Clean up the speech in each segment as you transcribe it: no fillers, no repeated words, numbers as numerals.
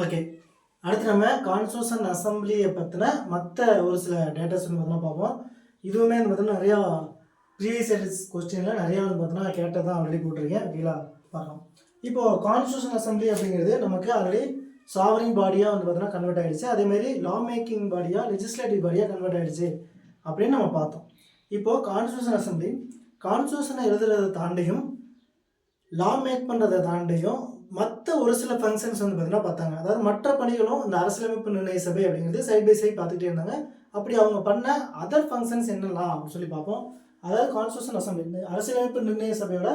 Okay. அடுத்து நம்ம constitution அசம்பிளியை பற்றின மற்ற ஒரு சில டேட்டாஸ் வந்து பார்த்தோம்னா பார்ப்போம். இதுவுமே வந்து பார்த்தோம்னா நிறையா ப்ரீவியஸ் இயர்ஸ் கொஸ்டினில் நிறையா வந்து பார்த்தோம்னா கேட்டதான் ஆல்ரெடி போட்டிருக்கேன். ஓகேங்களா, பார்க்கலாம். இப்போது கான்ஸ்டிடியூஷன் அசம்பிளி அப்படிங்கிறது நமக்கு ஆல்ரெடி சாவரிங் பாடியாக வந்து பார்த்தோம்னா கன்வெர்ட் ஆகிடுச்சு. அதேமாதிரி லா மேக்கிங் பாடியாக லெஜிஸ்லேட்டிவ் பாடியாக கன்வெர்ட் ஆகிடுச்சு அப்படின்னு நம்ம பார்த்தோம். இப்போது கான்ஸ்டிடியூஷன் அசம்பிளி கான்ஸ்டிடியூஷனை எழுதுறதை தாண்டியும் லா மேக் பண்ணுறதை தாண்டியும் மற்ற ஒரு சில ஃபங்க்ஷன்ஸ் வந்து பார்த்தீங்கன்னா பார்த்தாங்க. அதாவது மற்ற பணிகளும் இந்த அரசியலமைப்பு நிர்ணய சபை அப்படிங்கிறது சைட் பை சைட் பார்த்துக்கிட்டே இருந்தாங்க. அப்படி அவங்க பண்ண அதர் ஃபங்க்ஷன்ஸ் என்னெல்லாம் அப்படின்னு சொல்லி பார்ப்போம். அதாவது கான்ஸ்டிடியூஷன் அசம்பிளி அரசியலமைப்பு நிர்ணய சபையோட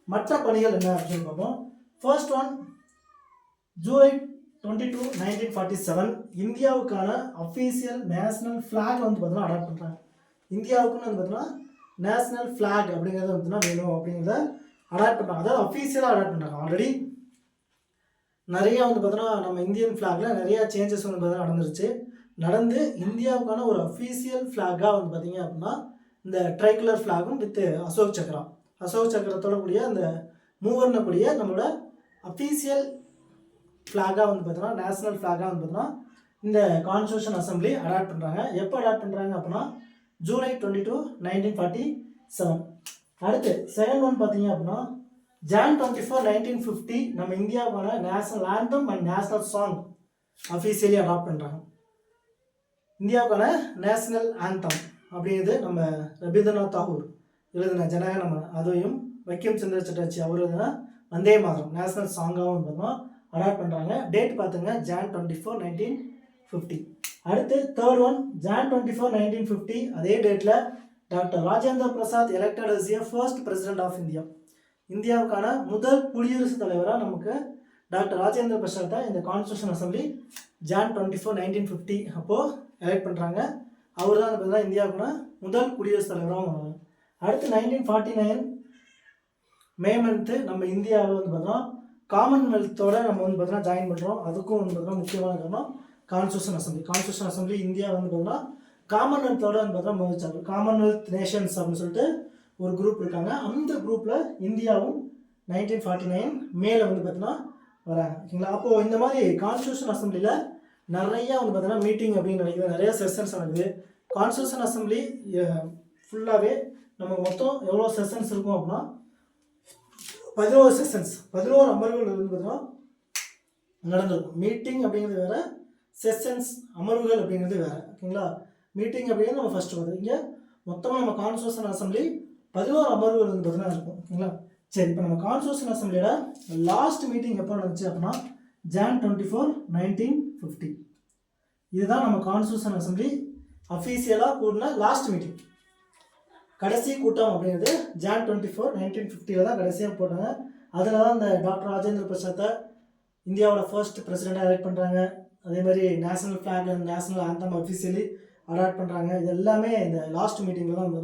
மற்ற பணிகள் என்ன அப்படின்னு பார்ப்போம். ஃபர்ஸ்ட் ஒன், ஜூலை 22, 1947 இந்தியாவுக்கான அஃபீஷியல் நேஷனல் ஃப்ளாக் வந்து பார்த்தீங்கன்னா அடாப்ட் பண்ணுறாங்க. இந்தியாவுக்குன்னு வந்து பார்த்தீங்கன்னா நேஷனல் ஃப்ளாக் அப்படிங்கிறது வந்து வேணும் அப்படிங்கிறத அடாப்ட் பண்ணுறாங்க. அதாவது அஃபீஷியலாக அடாப்ட் பண்ணுறாங்க. ஆல்ரெடி நிறையா வந்து பார்த்தோன்னா நம்ம இந்தியன் ஃப்ளாகில் நிறையா சேஞ்சஸ் வந்து பார்த்தீங்கன்னா நடந்து இந்தியாவுக்கான ஒரு அஃபீஷியல் ஃப்ளாகாக வந்து பார்த்திங்க அப்படின்னா இந்த ட்ரைகலர் ஃப்ளாகும் வித் அசோக் சக்கரத்தோட கூடிய அந்த மூவர்ணக்கூடிய நம்மளோட அஃபீஷியல் ஃப்ளாகாக வந்து பார்த்தோன்னா நேஷனல் ஃப்ளாகாக வந்து பார்த்தோன்னா இந்த கான்ஸ்டிடியூஷன் அசம்பிளி அடாப்ட் பண்ணுறாங்க. எப்போ அடாப்ட் பண்ணுறாங்க அப்படின்னா ஜூலை 22, 1947. அடுத்து செகண்ட் ஒன் பார்த்தீங்க அப்படின்னா ஜான் 24, 1950 நம்ம இந்தியாவுக்கான national anthem and national song officially adopt பண்ணுறாங்க. இந்தியாவுக்கான நேஷனல் ஆந்தம் அப்படிங்கிறது நம்ம ரவீந்திரநாத் தாகூர் எழுதின ஜனகணமன, அதையும் பங்கிம் சந்திர சட்டர்ஜி அவர் எழுதின வந்தே மாதரம் நேஷனல் சாங்காகவும் பார்த்தோம் அடாப்ட் பண்ணுறாங்க. டேட் பார்த்துங்க ஜான் 24, 1950. அடுத்து தேர்ட் ஒன் ஜான் 24, 1950 அதே டேட்டில் doctor Rajendra Prasad elected as a first president of India. இந்தியாவுக்கான முதல் குடியரசுத் தலைவராக நமக்கு டாக்டர் ராஜேந்திர பிரசாத் தான் இந்த கான்ஸ்டிடியூஷன் அசம்பிளி ஜான் 24, 1950 அப்போது எலெக்ட் பண்ணுறாங்க. அவர் தான் பார்த்தீங்கன்னா இந்தியாவுக்கான முதல் குடியரசுத் தலைவராகவும் வராங்க. அடுத்து 1949 மே மந்த்து நம்ம இந்தியாவில் வந்து பார்த்தோம்னா காமன்வெல்த்தோட நம்ம வந்து பார்த்தோன்னா ஜாயின் பண்ணுறோம். அதுக்கும் வந்து பார்த்தோன்னா முக்கியமான காரணம் கான்ஸ்டிடியூஷன் அசம்பிளி இந்தியா வந்து பார்த்தோம்னா காமன்வெல்த்தோட வந்து பார்த்தோன்னா மோதிச்சாங்க. காமன்வெல்த் நேஷன்ஸ் அப்படின்னு சொல்லிட்டு ஒரு குரூப் இருக்காங்க. அந்த குரூப்பில் இந்தியாவும் 1949 மேலே வந்து பார்த்தீங்கன்னா வராங்க. ஓகேங்களா, அப்போது இந்த மாதிரி கான்ஸ்டிடியூஷன் அசம்பிளியில் நிறையா வந்து பார்த்தீங்கன்னா மீட்டிங் அப்படின்னு நினைக்கிறது நிறையா செஷன்ஸ் நடக்குது. கான்ஸ்டிடியூஷன் அசம்பிளி ஃபுல்லாகவே நம்ம மொத்தம் எவ்வளோ செஷன்ஸ் இருக்கும் அப்படின்னா 11 செஷன்ஸ், 11 அமர்வுகள் வந்து பார்த்தீங்கன்னா நடந்திருக்கும். மீட்டிங் அப்படிங்கிறது வேறு, செஷன்ஸ் அமர்வுகள் அப்படிங்கிறது வேறு. ஓகேங்களா, மீட்டிங் அப்படிங்கிறது நம்ம ஃபஸ்ட்டு பார்த்தோம். இங்கே மொத்தமாக நம்ம கான்ஸ்டிடியூஷன் அசம்பிளி 11 அமர்வுகள் வந்து பார்த்தீங்கன்னா இருக்கும். ஓகேங்களா, சரி. இப்போ நம்ம கான்ஸ்டிடியூஷன் அசம்பிளியோட லாஸ்ட் மீட்டிங் எப்போ நடந்துச்சு அப்படின்னா ஜான் 24, 1950. இதுதான் நம்ம கான்ஸ்டிடியூஷன் அசம்பிளி அஃபீஷியலாக கூடின லாஸ்ட் மீட்டிங். கடைசி கூட்டம் அப்படிங்கிறது ஜான் 24, 1950 தான் கடைசியாக போட்டாங்க. அதில் தான் இந்த டாக்டர் ராஜேந்திர பிரசாத்தை இந்தியாவோட ஃபர்ஸ்ட் பிரசிடெண்ட்டாக எலெக்ட் பண்ணுறாங்க. அதே மாதிரி national flag and national anthem officially adopt பண்ணுறாங்க. இது எல்லாமே இந்த லாஸ்ட் மீட்டிங்கில் தான் வந்து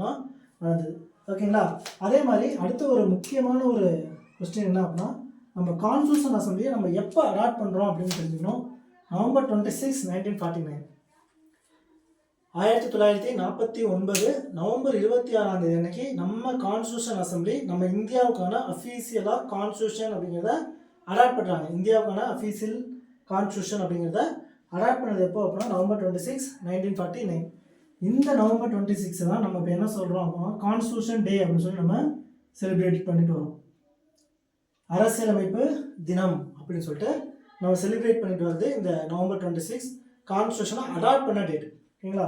நடந்தது. ஓகேங்களா, அதே மாதிரி அடுத்த ஒரு முக்கியமான ஒரு கொஸ்டின் என்ன அப்படின்னா நம்ம கான்ஸ்டிடியூஷன் அசம்பிளியை நம்ம எப்போ அடாப்ட் பண்ணுறோம் அப்படின்னு தெரிஞ்சுக்கணும். நவம்பர் 26, 1949 1949 நவம்பர் 26 அன்னைக்கு நம்ம கான்ஸ்டிடியூஷன் அசம்பிளி நம்ம இந்தியாவுக்கான அஃபீஷியலாக கான்ஸ்டிடியூஷன் அப்படிங்கிறத அடாப்ட் பண்ணுறாங்க. இந்தியாவுக்கான அஃபீஷியல் கான்ஸ்டிடியூஷன் அப்படிங்கிறத அடாப்ட் பண்ணது எப்போ அப்படின்னா நவம்பர் 26, 1949. இந்த நவம்பர் 26 தான் நம்ம இப்போ என்ன சொல்கிறோம் அப்படின்னா கான்ஸ்டிடியூஷன் டே அப்படின்னு சொல்லி நம்ம செலிப்ரேட் பண்ணிட்டு வரோம். அரசியலமைப்பு தினம் அப்படின்னு சொல்லிட்டு நம்ம செலிப்ரேட் பண்ணிட்டு வருது இந்த நவம்பர் 26 கான்ஸ்டிடியூஷனை அடாப்ட் பண்ண டேட். ஓகேங்களா,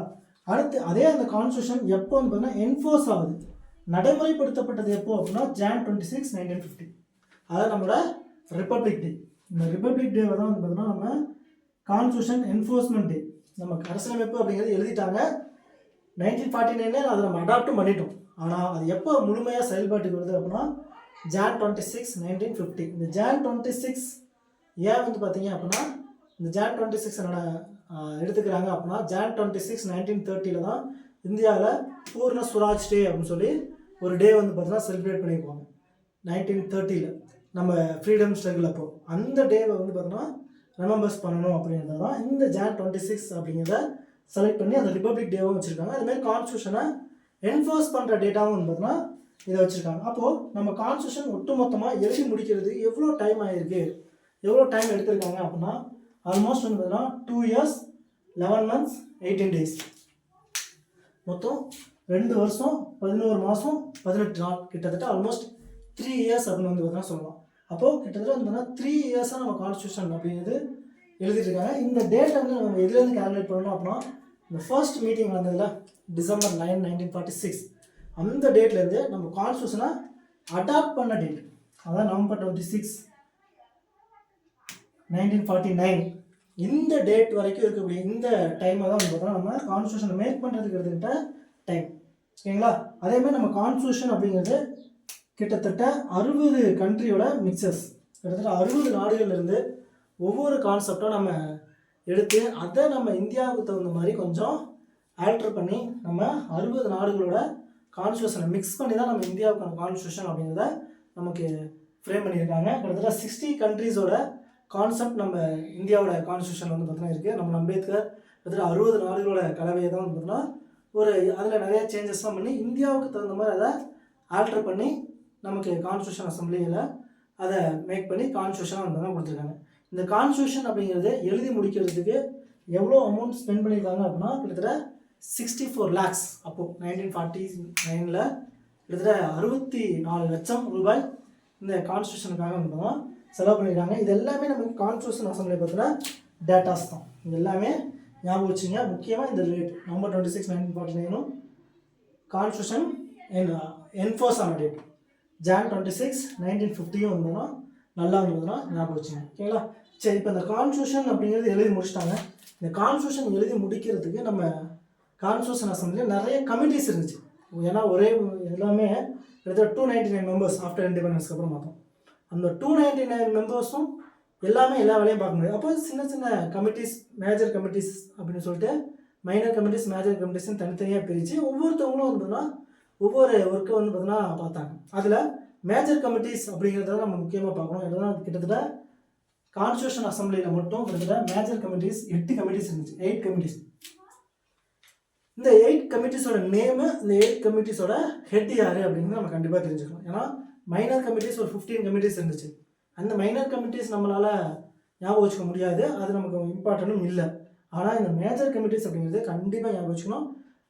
அடுத்து அதே அந்த கான்ஸ்டிடியூஷன் எப்போ வந்து பார்த்தீங்கன்னா என்ஃபோர்ஸ் ஆகுது, நடைமுறைப்படுத்தப்பட்டது எப்போ அப்படின்னா ஜான் 26, 1950. அதாவது நம்மளோட ரிப்பப்ளிக் டே. இந்த ரிப்பப்ளிக் டேவை தான் வந்து பார்த்தீங்கன்னா நம்ம கான்ஸ்டிடியூஷன் என்ஃபோர்ஸ்மெண்ட் டே. நம்ம அரசியலமைப்பு அப்படிங்கிறது எழுதிட்டாங்க 1949 அதை நம்ம அடாப்டும் பண்ணிட்டோம். ஆனால் அது எப்போ முழுமையாக செயல்பாட்டுக்கு வருது அப்படின்னா ஜான் 26, 1950. இந்த ஜான் 26 ஏன் வந்து பார்த்தீங்க அப்படின்னா இந்த ஜான் 26 என்னோட எடுத்துக்கிறாங்க அப்படின்னா ஜான் 26, 1930 தான் இந்தியாவில் பூர்ண சுராஜ் டே அப்படின்னு சொல்லி ஒரு டே வந்து பார்த்தீங்கன்னா செலிப்ரேட் பண்ணியிருப்பாங்க. 1930 நம்ம ஃப்ரீடம் ஸ்ட்ரகிள் அப்போ அந்த டேவை வந்து பார்த்தீங்கன்னா ரிமெம்பர்ஸ் பண்ணணும் அப்படிங்கிறது தான் இந்த ஜான் 26 அப்படிங்கிறத செலக்ட் பண்ணி அந்த ரிப்பப்ளிக் டேவும் வச்சுருக்காங்க. அதுமாதிரி கான்ஸ்டியூஷனை என்ஃபோர்ஸ் பண்ணுற டேட்டாவும் வந்து பார்த்தீங்கன்னா இதை வச்சுருக்காங்க. அப்போது நம்ம கான்ஸ்டியூஷன் ஒட்டுமொத்தமாக எழுதி முடிக்கிறது எவ்வளோ டைம் ஆகிருக்கு, எவ்வளோ டைம் எடுத்திருக்காங்க அப்படின்னா ஆல்மோஸ்ட் வந்து பார்த்தீங்கன்னா 2 years 11 months 18 days, மொத்தம் 2 வருஷம் 11 மாதம் 18 நாள், கிட்டத்தட்ட ஆல்மோஸ்ட் 3 years அப்படின்னு வந்து பார்த்தீங்கன்னா சொல்லலாம். அப்போது கிட்டத்தட்ட வந்து பார்த்தீங்கன்னா 3 years நம்ம கான்ஸ்டியூஷன் அப்படிங்கிறது எழுதிட்டு இருக்காங்க. இந்த டேட் வந்து நம்ம எதுலேருந்து கால்குலேட் பண்ணணும் அப்படின்னா, இந்த ஃபர்ஸ்ட் மீட்டிங் வந்ததில் December 9, 1946 அந்த டேட்லேருந்து நம்ம கான்ஸ்டியூஷனை அடாப்ட் பண்ண டேட், அதான் November 26, 1949 இந்த டேட் வரைக்கும் இருக்கக்கூடிய இந்த டைமை தான் வந்து பார்த்தோம்னா நம்ம கான்ஸ்டியூஷனை மேக் பண்ணுறதுக்கு எடுத்துக்கிட்ட டைம். ஓகேங்களா? அதேமாதிரி நம்ம கான்ஸ்டியூஷன் அப்படிங்கிறது கிட்டத்தட்ட 60 கண்ட்ரியோட மிக்சர்ஸ், கிட்டத்தட்ட 60 நாடுகள்லேருந்து ஒவ்வொரு கான்செப்டும் நம்ம எடுத்து அதை நம்ம இந்தியாவுக்கு தகுந்த மாதிரி கொஞ்சம் ஆல்டர் பண்ணி நம்ம 60 நாடுகளோட கான்ஸ்டியூஷனை மிக்ஸ் பண்ணி தான் நம்ம இந்தியாவுக்கான கான்ஸ்டியூஷன் அப்படிங்கிறத நமக்கு ஃப்ரேம் பண்ணியிருக்காங்க. கிட்டத்தட்ட 60 கண்ட்ரீஸோட கான்செப்ட் நம்ம இந்தியாவோட கான்ஸ்டியூஷன் வந்து பார்த்தீங்கன்னா இருக்குது. நம்ம அம்பேத்கர் கிட்டத்தட்ட 60 நாடுகளோட கலவையை தான் வந்து பார்த்தீங்கன்னா ஒரு அதில் நிறைய சேஞ்சஸ்லாம் பண்ணி இந்தியாவுக்கு தகுந்த மாதிரி அதை ஆல்டர் பண்ணி நமக்கு கான்ஸ்டியூஷன் அசம்பிளியில் அதை மேக் பண்ணி கான்ஸ்டியூஷனாக வந்து தான் கொடுத்துருக்காங்க. இந்த கான்ஸ்டியூஷன் அப்படிங்கிறது எழுதி முடிக்கிறதுக்கு எவ்வளோ அமௌண்ட் ஸ்பெண்ட் பண்ணியிருக்காங்க அப்படின்னா கிட்டத்தட்ட 64 lakhs. அப்போது 1949 கிட்டத்தட்ட 64 லட்சம் ரூபாய் இந்த கான்ஸ்டியூஷனுக்காக வந்து செலவு பண்ணியிருக்காங்க. இது எல்லாமே நமக்கு கான்ஸ்டியூஷன் அசம்பிளி பற்றின டேட்டாஸ் தான். இது எல்லாமே ஞாபகம் வச்சுங்க. முக்கியமாக இந்த டேட் November 26, 1949 கான்ஸ்டியூஷன் என்ஃபோர்ஸ் ஆன டேட் Jan 26, 1950 வந்தோம்னா நல்லா இருந்ததுன்னா ஞாபகம் வச்சுங்க. ஓகேங்களா? சரி, இப்போ இந்த கான்ஸ்டியூஷன் அப்படிங்கிறது எழுதி முடிச்சிட்டாங்க. இந்த கான்ஸ்டியூஷன் எழுதி முடிக்கிறதுக்கு நம்ம கான்ஸ்டியூஷன் அசம்பிளியில் நிறைய கமிட்டிஸ் இருந்துச்சு. ஏன்னா ஒரே எல்லாமே கிட்டத்தட்ட 299 மெம்பர்ஸ் ஆஃப்டர் இண்டிபெண்டன்ஸ்க்கு அப்புறம் பார்த்தோம். அந்த 299 மெம்பர்ஸும் எல்லாமே எல்லா வேலையும் பார்க்க முடியாது. அப்போ சின்ன சின்ன கமிட்டிஸ், மேஜர் கமிட்டிஸ் அப்படின்னு சொல்லிட்டு மைனர் கமிட்டிஸ், மேஜர் கமிட்டிஸ்ன்னு தனித்தனியாக பிரித்து ஒவ்வொருத்தவங்களும் வந்துன்னா ஒவ்வொரு ஒர்க்கை வந்து பார்த்தீங்கன்னா பார்த்தாங்க. அதில் மேஜர் கமிட்டிஸ் அப்படிங்கிறத நம்ம முக்கியமாக பார்க்கணும். ஏன்னா கிட்டத்தட்ட கான்ஸ்டியூஷன் அசம்பிளியில் மட்டும் கிட்டத்தட்ட மேஜர் கமிட்டிஸ் 8 கமிட்டிஸ் இருந்துச்சு, 8 கமிட்டிஸ். இந்த 8 கமிட்டிஸோட நேமு, இந்த 8 கமிட்டிஸோட ஹெட் யார் அப்படிங்கிறது நம்ம கண்டிப்பாக தெரிஞ்சுக்கணும். ஏன்னா மைனர் கமிட்டிஸ் ஒரு 15 கமிட்டிஸ் இருந்துச்சு. அந்த மைனர் கமிட்டிஸ் நம்மளால் ஞாபகம் வச்சுக்க முடியாது, அது நமக்கு இம்பார்ட்டன்ட்டும் இல்லை. ஆனால் இந்த மேஜர் கமிட்டிஸ் அப்படிங்கிறது கண்டிப்பாக ஞாபகம் வச்சுக்கணும்.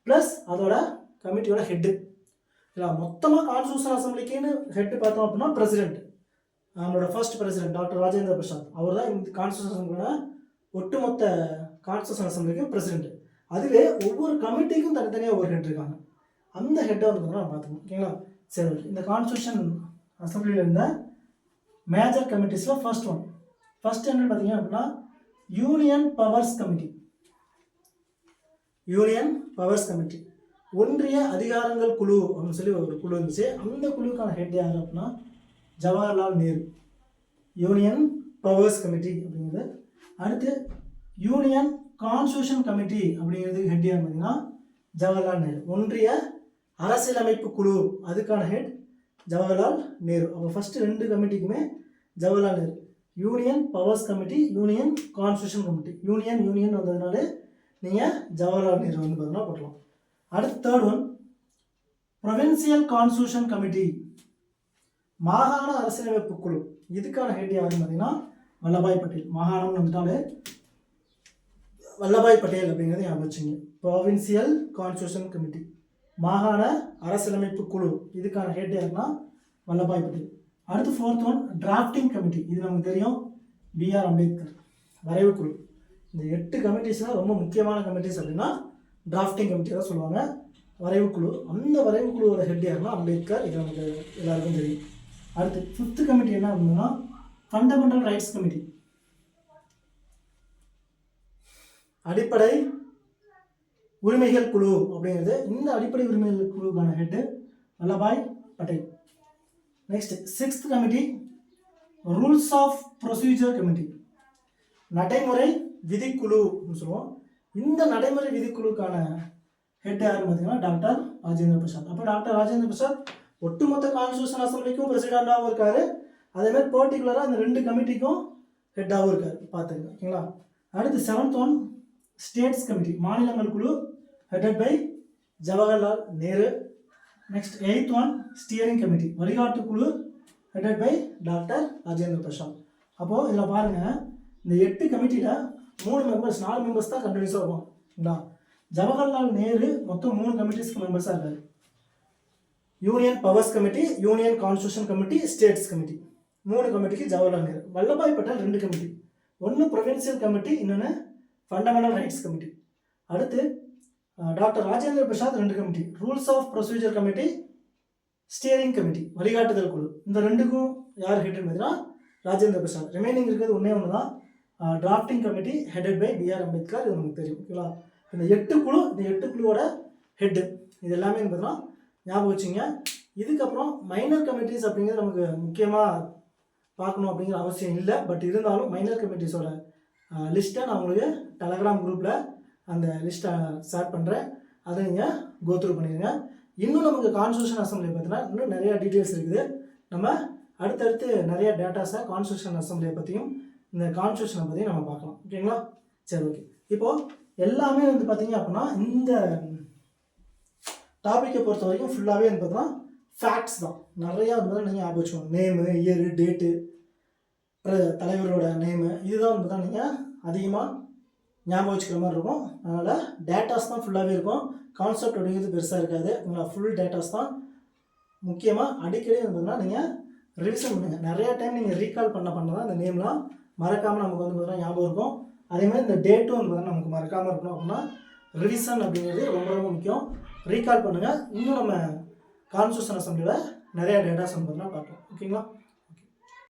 ப்ளஸ் அதோட கமிட்டியோட ஹெட்டு இல்லை. மொத்தமாக கான்ஸ்டியூஷன் அசம்பிளிக்குன்னு ஹெட்டு பார்த்தோம் அப்படின்னா பிரசிடென்ட், நம்மளோட first president doctor Rajendra Prasad, அவர் தான் இந்த கான்ஸ்டியூஷன் அசம்பிளியோட ஒட்டுமொத்த கான்ஸ்டியூஷன் அசம்பிளிக்கும் பிரசிடென்ட். அதுவே ஒவ்வொரு கமிட்டிக்கும் தனித்தனியாக ஒரு ஹெட் இருக்காங்க. அந்த ஹெட்டை வந்து நம்ம பார்த்துக்கணும். ஓகேங்களா? சரி, இந்த கான்ஸ்டியூஷன் அசம்பிளியில் இருந்த மேஜர் கமிட்டிஸில் ஃபர்ஸ்ட் என்ன பார்த்தீங்க அப்படின்னா union powers committee. Union powers committee ஒன்றிய அதிகாரங்கள் குழு அப்படின்னு சொல்லி ஒரு குழு இருந்துச்சு. அந்த குழுவுக்கான ஹெட் யார் அப்படின்னா Jawaharlal Nehru. Union powers committee அப்படிங்கிறது. அடுத்து யூனியன் கான்ஸ்டியூஷன் கமிட்டி அப்படிங்கிறதுக்கு ஹெட் யார் பார்த்தீங்கன்னா ஜவஹர்லால் நேரு. ஒன்றிய அரசியலமைப்பு குழு அதுக்கான ஹெட் ஜவஹர்லால் நேரு. அப்போ ஃபஸ்ட்டு 2 கமிட்டிக்குமே Jawaharlal Nehru. Union powers committee, union constitution committee. Union வந்ததுனால நீங்கள் ஜவஹர்லால் நேரு வந்து பார்த்தீங்கன்னா போட்டலாம். அடுத்து third one provincial constitution committee, மாகாண அரசியலமைப்பு குழு. இதுக்கான ஹெட் யாருன்னு பார்த்தீங்கன்னா வல்லபாய் பட்டேல். மாகாணம்னு வந்துட்டாலே வல்லபாய் பட்டேல் அப்படிங்கிறது ஞாபகம் வச்சுங்க. ப்ரொவின்சியல் கான்ஸ்டியூஷன் கமிட்டி, மாகாண அரசியலமைப்பு குழு. இதுக்கான ஹெட் யாருன்னா வல்லபாய் பட்டேல். அடுத்து ஃபோர்த் ஒன் டிராஃப்டிங் கமிட்டி. இது நமக்கு தெரியும், B.R. அம்பேத்கர். வரைவு குழு. இந்த 8 கமிட்டிஸ்லாம் ரொம்ப முக்கியமான கமிட்டிஸ் அப்படின்னா டிராஃப்டிங் கமிட்டி தான் சொல்லுவாங்க, வரைவு குழு. அந்த வரைவு குழுவோட ஹெட் யாருன்னா அம்பேத்கர். இது நமக்கு எல்லாருக்கும் தெரியும். அடுத்து 5th கமிட்டி என்ன அப்படின்னா ஃபண்டமெண்டல் ரைட்ஸ் கமிட்டி, அடிப்படை உரிமைகள் குழு அப்படிங்கிறது. இந்த அடிப்படை உரிமைகள் குழுவுக்கான head Vallabhbhai Patel. Next 6th committee rules of procedure committee, நடைமுறை விதிக்குழு சொல்லுவோம். இந்த நடைமுறை விதிக்குழுக்கான ஹெட் யாருன்னு பார்த்தீங்கன்னா டாக்டர் ராஜேந்திர பிரசாத். அப்போ டாக்டர் ராஜேந்திர பிரசாத் ஒட்டுமொத்த கான்ஸ்டியூஷன் அசம்பிளிக்கும் பிரசிடெண்டாகவும் இருக்காரு, அதேமாதிரி பர்டிகுலராக அந்த 2 கமிட்டிக்கும் ஹெட்டாகவும் இருக்காரு. பார்த்துங்க. ஓகேங்களா? அடுத்து 7th ஒன் ஸ்டேட்ஸ் கமிட்டி, மாநிலங்கள் குழு, headed by Jawaharlal Nehru. Next 8th one steering committee, வழிகாட்டு குழு, headed by doctor Rajendra Prasad. அப்போது இதில் பாருங்கள், இந்த 8 கமிட்டியில் 3 மெம்பர்ஸ் 4 மெம்பர்ஸ் தான் கண்டினியூஸாக இருக்கும். ஜவஹர்லால் நேரு மொத்தம் 3 கமிட்டிஸ்க்கு மெம்பர்ஸாக இருக்காரு. Union powers committee, union constitution committee, states committee. 3 கமிட்டிக்கு ஜவஹர்லால் நேரு. வல்லபாய் பட்டேல் 2 கமிட்டி, ஒன்று ப்ரொவின்சியல் கமிட்டி, இன்னொன்று ஃபண்டமெண்டல் ரைட்ஸ் கமிட்டி. அடுத்து doctor Rajendra Prasad 2 committee, rules of procedure committee, steering committee, வழிகாட்டுதல் குழு. இந்த 2க்கும் யார் ஹெட்னு பார்த்தீங்கன்னா ராஜேந்திர பிரசாத். ரிமைனிங் இருக்கிறது ஒன்று தான், drafting committee headed by BR Ambedkar. இது நமக்கு தெரியும். ஓகேங்களா? இந்த 8 குழுவோட ஹெட்டு இது எல்லாமே பார்த்தீங்கன்னா ஞாபகம் வச்சுங்க. இதுக்கப்புறம் மைனர் கமிட்டிஸ் அப்படிங்கிறது நமக்கு முக்கியமாக பார்க்கணும் அப்படிங்கிற அவசியம் இல்லை. பட் இருந்தாலும் மைனர் கமிட்டிஸோட லிஸ்ட்டை நான் உங்களுக்கு டெலகிராம் குரூப்பில் அந்த லிஸ்ட்டை ஷேர் பண்ணுறேன். அதை நீங்கள் கோத்ரூ பண்ணிடுங்க. இன்னும் நமக்கு கான்ஸ்டியூஷன் அசம்பிளி பார்த்தீங்கன்னா இன்னும் நிறையா டீட்டெயில்ஸ் இருக்குது. நம்ம அடுத்தடுத்து நிறைய டேட்டாஸை கான்ஸ்டியூஷன் அசம்பிளியை பற்றியும் இந்த கான்ஸ்டியூஷனை பற்றியும் நம்ம பார்க்கலாம். ஓகேங்களா? சரி, ஓகே. இப்போது எல்லாமே பார்த்தீங்க அப்படின்னா இந்த டாப்பிக்கை பொறுத்த வரைக்கும் ஃபுல்லாகவே பார்த்தீங்கன்னா ஃபேக்ட்ஸ் தான். நிறையா நீங்கள் ஞாபகம் வச்சுக்கணும். நேமு, இயரு, டேட்டு, தலைவரோட நேமு, இதுதான் பார்த்தா நீங்கள் அதிகமாக ஞாபகம் வச்சுக்கிற மாதிரி இருக்கும். அதனால் டேட்டாஸ் தான் ஃபுல்லாகவே இருக்கும். கான்செப்ட் அப்படிங்கிறது பெருசாக இருக்காது. உங்களை ஃபுல் டேட்டாஸ் தான். முக்கியமாக அடிக்கடி பார்த்தீங்கன்னா நீங்கள் ரிவிஷன் பண்ணுங்கள். நிறையா டைம் நீங்கள் ரீகால் பண்ண தான் இந்த நேம்லாம் மறக்காமல் நமக்கு பார்த்தீங்கன்னா ஞாபகம் இருக்கும். அதேமாதிரி இந்த டேட்டும் பார்த்தீங்கன்னா நமக்கு மறக்காமல் இருக்கணும். அப்படின்னா ரிவிஷன் அப்படிங்கிறது ரொம்ப ரொம்ப முக்கியம். ரீகால் பண்ணுங்கள். இன்னும் நம்ம கான்ஸ்டியூஷன் அசம்பிளியில் நிறையா டேட்டாஸ் பார்த்தீங்கன்னா பார்க்கலாம். ஓகேங்களா?